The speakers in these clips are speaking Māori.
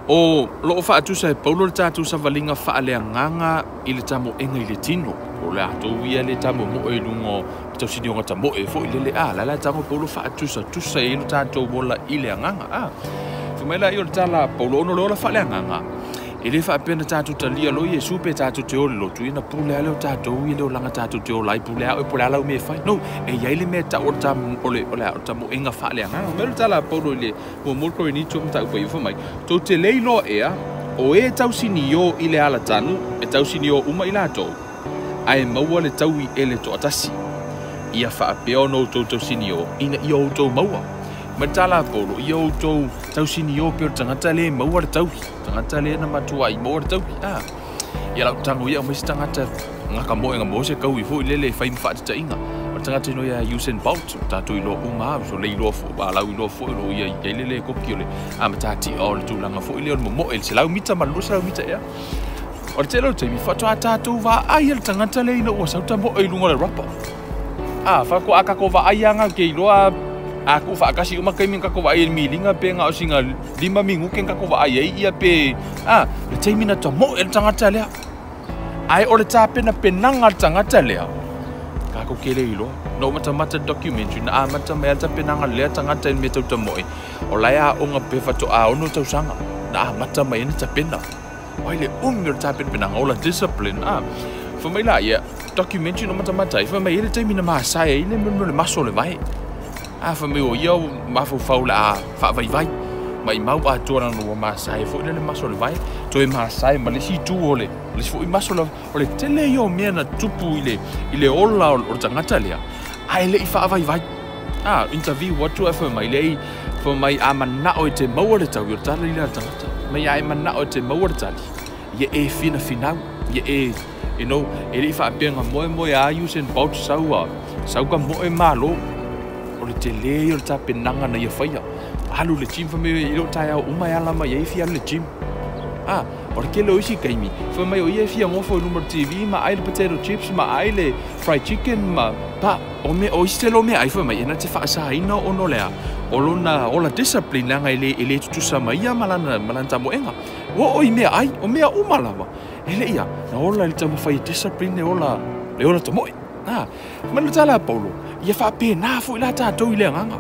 O lo fa atu sa Paulo tatu sa valinga fa ale nganga ile tamo enga ile tino o le atu ia le tamo mo e lungo tau sini o tamo e fo ile le la tamo Paulo fa atu sa tu sa ile tatu bola ile nganga fumela yo tala Paulo no lo fa le nganga ile fa pena tatu talia lo Yesu pe tatu te o lo tu ina pule ale tatu ile o langa tatu te o lai pule ala me fa no e ia ile me ta o tam ole tamo enga fa le nganga melo tala Paulo ile mo ko ni tum ta ko ifo mai to te leilo ea o e tau sini yo ile ala tanu e tau sini yo uma ila to ai maua le tau I ele to atasi ia fa pe ono to sini yo ina yo to maua matala Paulo yo to tau sini yo pe tangata le maua le tau tangata le na matua I maua le tau ia la tango ia mai tangata ngaka mo se kau I fo ile fai mfa ta inga tangata no ia Usain Bolt ta to ilo uma so le ilo fo ba la ilo fo lo ia ile ko kiole amatati all tu langa fo ile mo el se la mita malu se la mita ia o te lo te mi fa to ata tu va ai el tangata le ino o sa ta mo e lungo le rapa fa ko aka ko va ai anga ke ilo aku fa kasi uma kai min ka ko va ai milinga pe nga o singa 5 minggu ken ka ko va ai ia pe le te mina to mo el tangata le ai o le tape na penanga tangata le ko kele ilo no mata documentary na mata melta penanga le tangata me to moi o la ya o nga pe fa to ono to sanga na mata mai ni tapena ai le mir tapen penanga o la discipline for me la ya documentary no mata fa mai le te mina ma sai ile me le maso le vai for me o yo ma fo faula fa vai mai mau ba tora no ma sai fo le maso le vai to e ma sai ma le si tu ole le fo I maso le tele yo mena tupu ile ola o tangata le ai le fa vai interview what to for mai le for mai amana o te mau le tau ta le tangata mai ai mana o te mau le tali ye e fina ye e ele fa penga mo ya Usain Bolt sau ka mo e malo o le tele yo ta penanga na ye faia halu le gym fa me ilo taia uma ya lama ye fia le gym porque lo isi kaimi fa mai o ye fia mo fo number TV ma ai le potato chips ma ai le fried chicken ma pa o me o istelo me ai fa mai na te fa sa ina o no lea o lona o la discipline nga ile tu sa mai ya malanta mo enga o me ai o me uma lava ele ia na ola le tamo fai discipline le ola to mo ma le tala Paulo ye fa pe na fo ila ta to ile nganga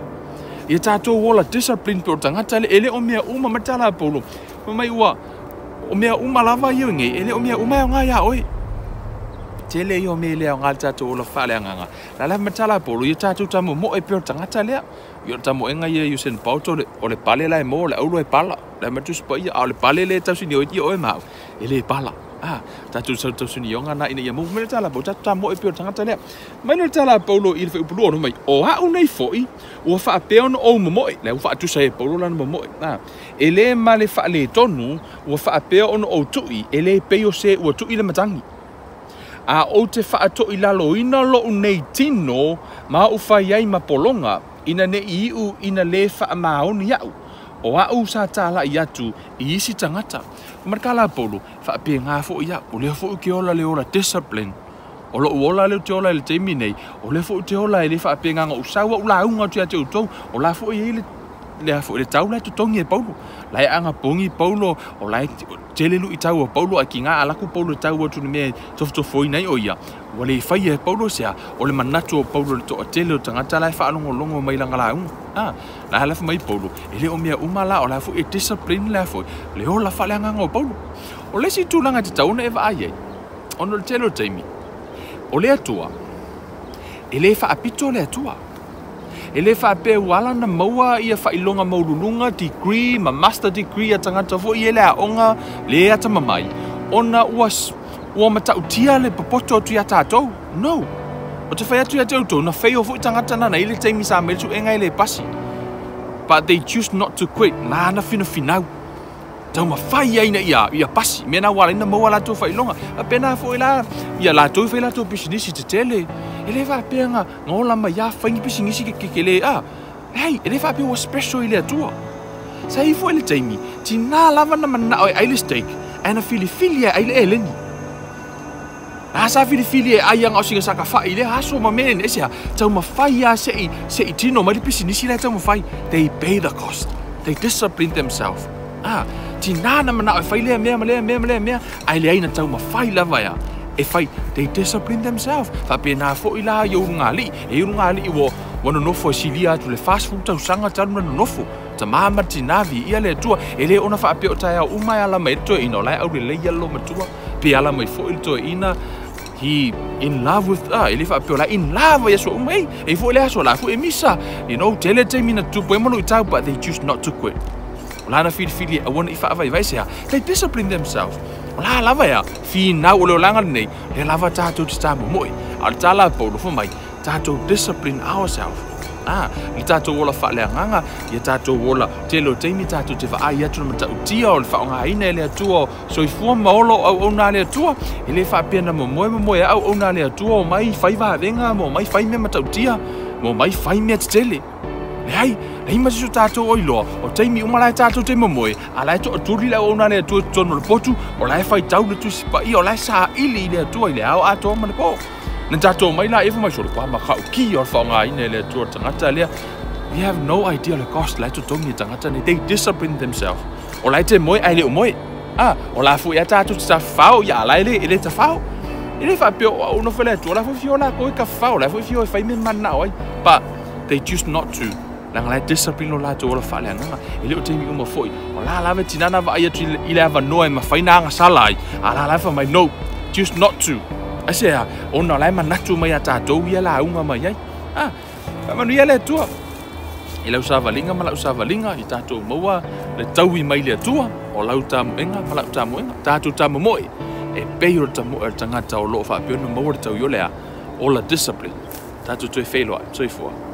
ia tātou wola discipline pe o tangata le ele o mea uma matala Paulo mai ua o mea uma lava iu nge ele o mea uma nga ia oi tele yo me le nga tātou wola fale nganga la matala Paulo ia tātou tamo mo e pe o tangata le ia tamo enga ia Usain Bolt o le pale la mo le aulo e pala la matus pa ia o le pale le tau sini o e mau ele pala tātou tātou sini yonga na ina ia mo me tala bo tātou mo e pe o tangata le mai no tala Paulo il fe upulu no mai o ha unai foi o fa pe on o mo le o fa tu sai Paulo la mo ele ma le fa le tonu o fa pe on o tui ele pe o se o tui le matangi o te fa to I lalo ina lo nei tino ma u fa yai ma polonga ina ne iu ina le fa ma on yau o au sa tala ia tu I isi tangata markala Paulo fa pe nga fo ia o le fo ke ola le ola discipline o lo ola le te ola le te minei o le fo te ola le fa pe nga o sa wa la unga te te to o la fo I le fo le tau la to tongi Paulo la anga pongi Paulo o la te le lu I tau Paulo a kinga ala ku Paulo tau tu me to foi nei o ia o le fa ia Paulo sia o le manato Paulo to tele tangata la fa longo mai langa la la hala mai Paulo ele o mea umala o la fo e discipline la fo le o la fa le nganga o Paulo o le si tu langa te tau na e va ai ono le telo taimi o le atua ele fa apito le atua ele fa pe wala na maua ia fa ilonga maululunga degree ma master degree a tangata fo ele a onga le ata mamai ona ua mata utia le popoto tu ya tato no o te whai atu ia tautou na whai o fo tangata na ile taimi sa mele tu enga ile pasi but they choose not to quit na fina finau tau ma whai aina ia pasi mena wala ina maua la tau whailonga a pena fo ila ia la tau whai la tau pisinisi te tele ele wha penga ngola ma ia whaingi pisinisi ke le hei ele wha penga wa special ile atua sa i fo ile taimi ti nā lava na mana o ile steak ana fili ai le eleni sa fili ai anga o singa saka whai le haso ma mene ese ha tau ma whai a se I tino ma li pisinisi le tau ma whai they pay the cost they discipline themselves tinana mana e fai lea mea ai le aina tau mawhai lava ia e fai they discipline themselves fa pena fo ila yo ngali wo wana nofo silia atu le fast food tau sanga tanu na nofo ta mama tinavi ia le tua ele ona fa pe o tai au mai ala mai to ino lai au le yellow matua pe ala mai fo il to ina he in love with ele fa pe la in love ya so mai e fo le so la fu e misa tele te mina tu po mo tau but they choose not to quit lana fili I want if I say they discipline themselves la lava ya fi na o le langa nei le lava tato te tamu moi al tala po lo mai tato discipline ourselves i tato wola fa le nganga ia tato wola te lo te mi tato te va ai atu mata utia o fa nga ina le atu so I fu maolo au ona le atu ele fa pena mo au ona le atu mai fai va venga mo mai fai me mata utia mo mai fai me tele Nei ma so tato oilo o te mi umala tato te momoe ala to turi la ona le tu tono potu o la fai tau le tu sipa I o la sa ili le tu ile au ato ma po na tato mai la efu mai so pa ma khau ki o fa nga ine le tu tangata le we have no idea the cost la to tongi tangata ne they discipline themselves o la te moi ai le moi o la fu ya tato sa fao ya la ile ta fao ile fa pe o no fele tu la fu fiola ko ka fao la fu fio fai me man na oi but they choose not to lang lai discipline lo la to la fa le nga ele o te mi mo foi o la la ve tinana va ia tri ile ava no e ma faina nga salai ala la fa mai no choose not to I say ona lai manatu mai ata to ia la unga mai ai ma no ia le tua ile usava linga mala usava linga I tato moa le taui mai le tua o lauta moenga mala uta moenga tato tamo moi e peiro tamo tangata o lo fa pe no mo tau yo le o la discipline tato to failure so for